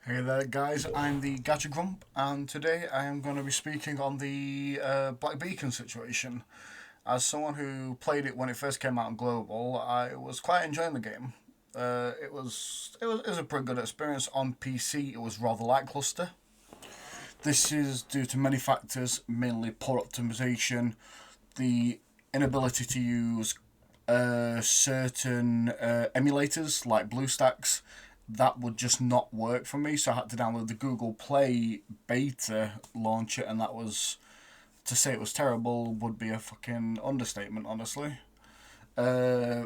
Hey there, guys. I'm the Gacha Grump, and today I am going to be speaking on the Black Beacon situation. As someone who played it when it first came out on Global, I was quite enjoying the game. It was a pretty good experience on PC. It was rather lackluster. This is due to many factors, mainly poor optimization, the inability to use certain emulators like BlueStacks. That would just not work for me, so I had to download the Google Play beta launcher, and that was, to say it was terrible would be a fucking understatement, honestly. Uh,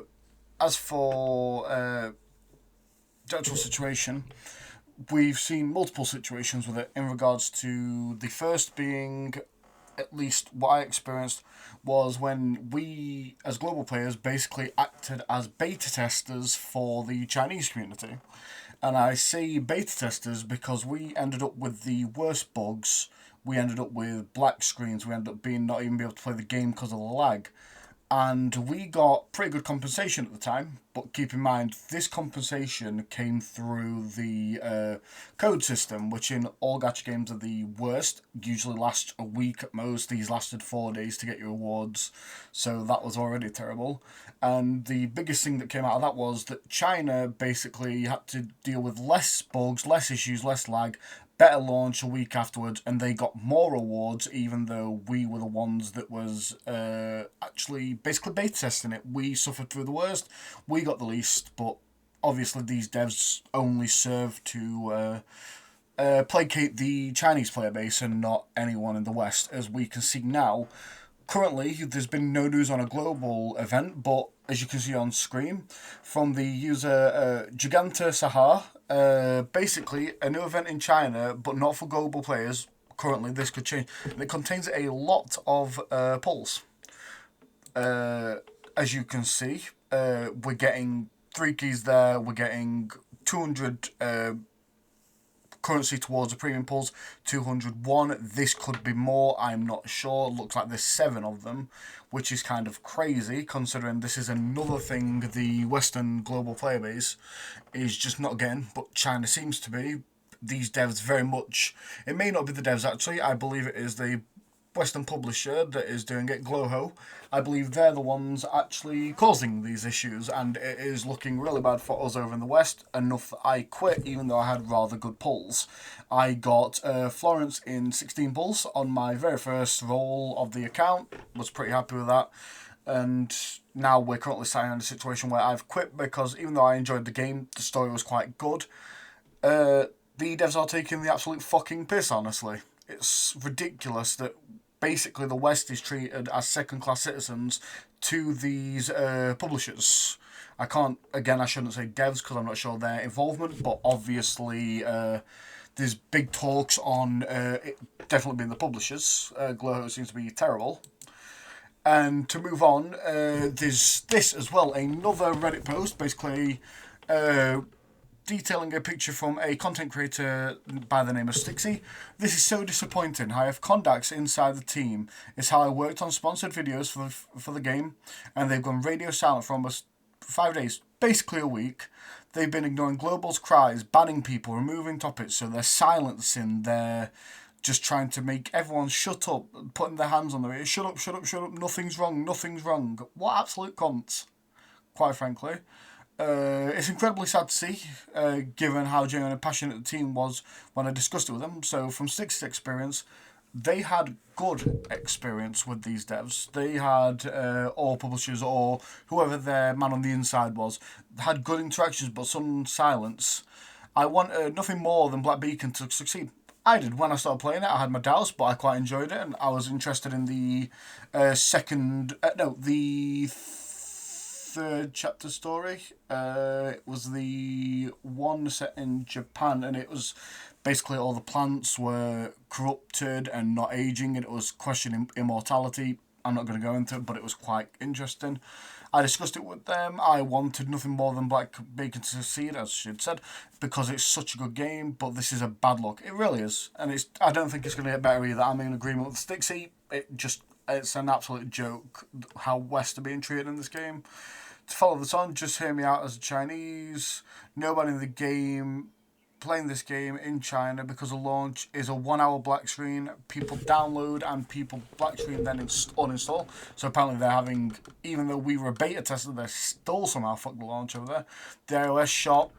as for the actual situation, we've seen multiple situations with it in regards to the first being, at least what I experienced, was when we, as global players, basically acted as beta testers for the Chinese community. And I say beta testers because we ended up with the worst bugs. We ended up with black screens. We ended up being not even be able to play the game because of the lag. And we got pretty good compensation at the time, but keep in mind this compensation came through the code system, which in all gacha games are the worst. Usually last a week at most. These lasted 4 days to get your awards, so that was already terrible. And the biggest thing that came out of that was that China basically had to deal with less bugs, less issues, less lag, better launch a week afterwards, and they got more awards, even though we were the ones that was actually basically beta testing it. We suffered through the worst, we got the least, but obviously these devs only serve to placate the Chinese player base and not anyone in the West, as we can see now. Currently, there's been no news on a global event, but as you can see on screen, from the user Giganta Sahar, basically a new event in China, but not for global players. Currently, this could change. And it contains a lot of polls. Uh, as you can see, we're getting three keys there. We're getting 200 currency towards the premium pulls, 201. This could be more, I'm not sure. Looks like there's 7 of them, which is kind of crazy considering this is another thing the Western global player base is just not getting, but China seems to be. These devs very much, it may not be the devs actually, I believe it is the Western publisher that is doing it, Glohow. I believe they're the ones actually causing these issues, and it is looking really bad for us over in the West. Enough that I quit, even though I had rather good pulls. I got Florence in 16 pulls on my very first roll of the account. Was pretty happy with that. And now we're currently sitting in a situation where I've quit because even though I enjoyed the game, the story was quite good. The devs are taking the absolute fucking piss, honestly. It's ridiculous that basically the West is treated as second class citizens to these publishers. I can't, again, I shouldn't say devs because I'm not sure their involvement, but obviously there's big talks on it definitely being the publishers. Glohow seems to be terrible. And to move on, there's this as well, another Reddit post, basically uh, detailing a picture from a content creator by the name of Stixie. This is so disappointing. I have contacts inside the team. It's how I worked on sponsored videos for the game, and they've gone radio silent for almost 5 days, basically a week. They've been ignoring Global's cries, banning people, removing topics, so they're silencing their just trying to make everyone shut up, putting their hands on their ears. Shut up, shut up, shut up. Nothing's wrong, nothing's wrong. What absolute cunts, quite frankly. It's incredibly sad to see, given how genuine and passionate the team was when I discussed it with them. So, from Stix's experience, they had good experience with these devs. They had, all publishers or whoever their man on the inside was, had good interactions but some silence. I wanted nothing more than Black Beacon to succeed. I did when I started playing it. I had my doubts, but I quite enjoyed it, and I was interested in the the third chapter story. It was the one set in Japan, and it was basically all the plants were corrupted and not aging, and it was questioning immortality. I'm not going to go into it, but it was quite interesting. I discussed it with them. I wanted nothing more than Black Bacon to succeed, as she had said, because it's such a good game, but this is a bad luck. It really is. And I don't think it's going to get better either. I'm in agreement with Stixie. It's an absolute joke how West are being treated in this game. To follow this on, just hear me out as a Chinese. Nobody in the game playing this game in China because the launch is a 1 hour black screen. People download and people black screen then uninstall. So apparently they're having, even though we were a beta tester, they're still somehow fucked the launch over there. The iOS shop,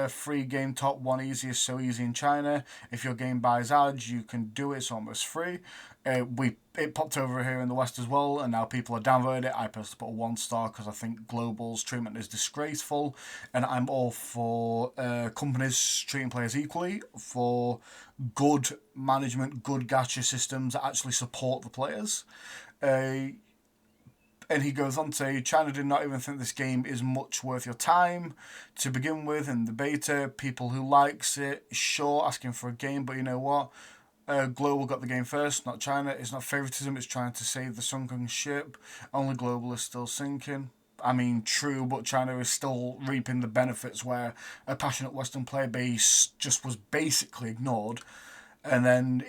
free game top 1 easy is so easy in China. If your game buys ads, you can do it. It's almost free. It popped over here in the West as well, and now people are downvoting it. I personally put a 1 star because I think Global's treatment is disgraceful, and I'm all for companies treating players equally, for good management, good gacha systems that actually support the players. And he goes on to say, China did not even think this game is much worth your time to begin with in the beta. People who likes it, sure, asking for a game, but you know what? Global got the game first, not China. It's not favoritism, it's trying to save the sunken ship. Only Global is still sinking. I mean, true, but China is still reaping the benefits where a passionate Western player base just was basically ignored. And then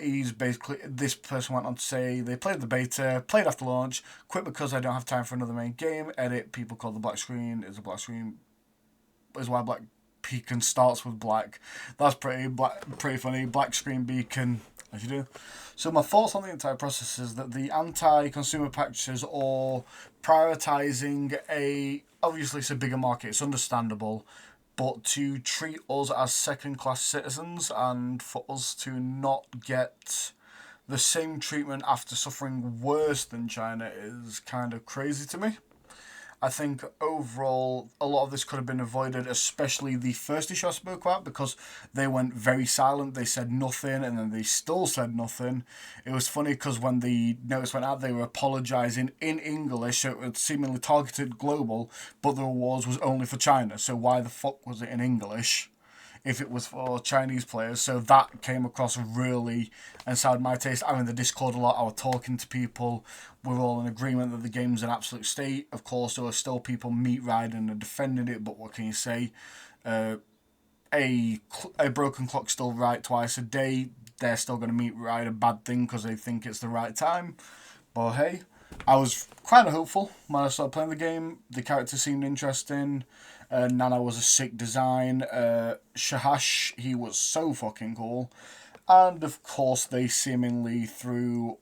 this person went on to say, they played the beta, played after launch, quit because I don't have time for another main game. Edit, people call the black screen, is why Black Beacon starts with black. That's pretty funny. Black screen beacon, as you do. So my thoughts on the entire process is that the anti-consumer practices are prioritising obviously it's a bigger market, it's understandable, but to treat us as second-class citizens and for us to not get the same treatment after suffering worse than China is kind of crazy to me. I think overall a lot of this could have been avoided, especially the first issue I spoke about, because they went very silent. They said nothing, and then they still said nothing. It was funny because when the notice went out, they were apologising in English, so it was seemingly targeted global, but the awards was only for China. So why the fuck was it in English if it was for Chinese players? So that came across really and soured my taste. I'm in the Discord a lot. I was talking to people. We're all in agreement that the game's an absolute state. Of course, there are still people meat riding and defending it, but what can you say? A broken clock still right twice a day. They're still going to meat ride a bad thing because they think it's the right time. But hey, I was kind of hopeful when I started playing the game. The character seemed interesting. Nana was a sick design. Shahash, he was so fucking cool. And of course, they seemingly threw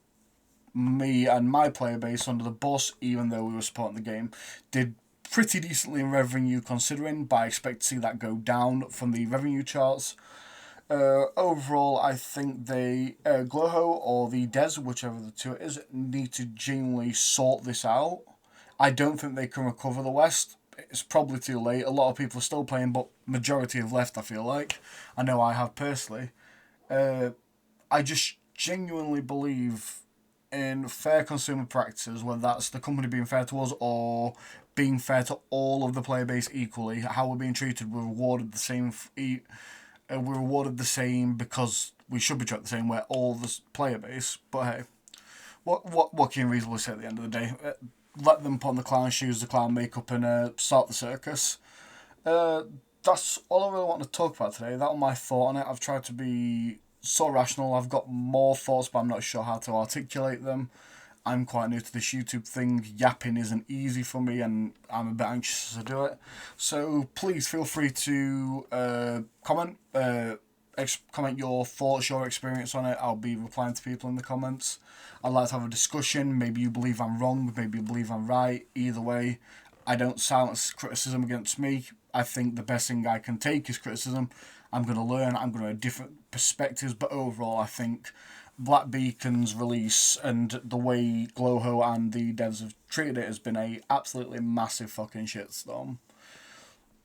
me and my player base under the bus, even though we were supporting the game. Did pretty decently in revenue considering, but I expect to see that go down from the revenue charts. Overall, I think they, Glohow or the Des, whichever the two it is, need to genuinely sort this out. I don't think they can recover the West. It's probably too late. A lot of people are still playing, but majority have left, I feel like. I know I have personally. I just genuinely believe in fair consumer practices, whether that's the company being fair to us or being fair to all of the player base equally. How we're being treated, we're rewarded the same. We're rewarded the same because we should be treated the same. We're all the player base. But hey, what can you reasonably say at the end of the day? Let them put on the clown shoes, the clown makeup, and start the circus. That's all I really want to talk about today. That was my thought on it. I've tried to be so rational. I've got more thoughts, but I'm not sure how to articulate them. I'm quite new to this YouTube thing. Yapping isn't easy for me, and I'm a bit anxious to do it. So please feel free to comment. Comment your thoughts, your experience on it. I'll be replying to people in the comments. I'd like to have a discussion. Maybe you believe I'm wrong, maybe you believe I'm right. Either way, I don't silence criticism against me. I think the best thing I can take is criticism. I'm going to learn, I'm going to have different perspectives, but overall I think Black Beacon's release and the way Glohow and the devs have treated it has been a absolutely massive fucking shitstorm.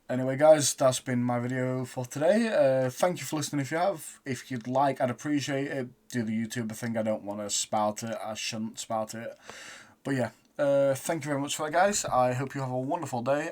Anyway, guys, that's been my video for today. Thank you for listening if you have. If you'd like, I'd appreciate it. Do the YouTuber thing. I don't want to spout it. I shouldn't spout it. But yeah, thank you very much for that, guys. I hope you have a wonderful day,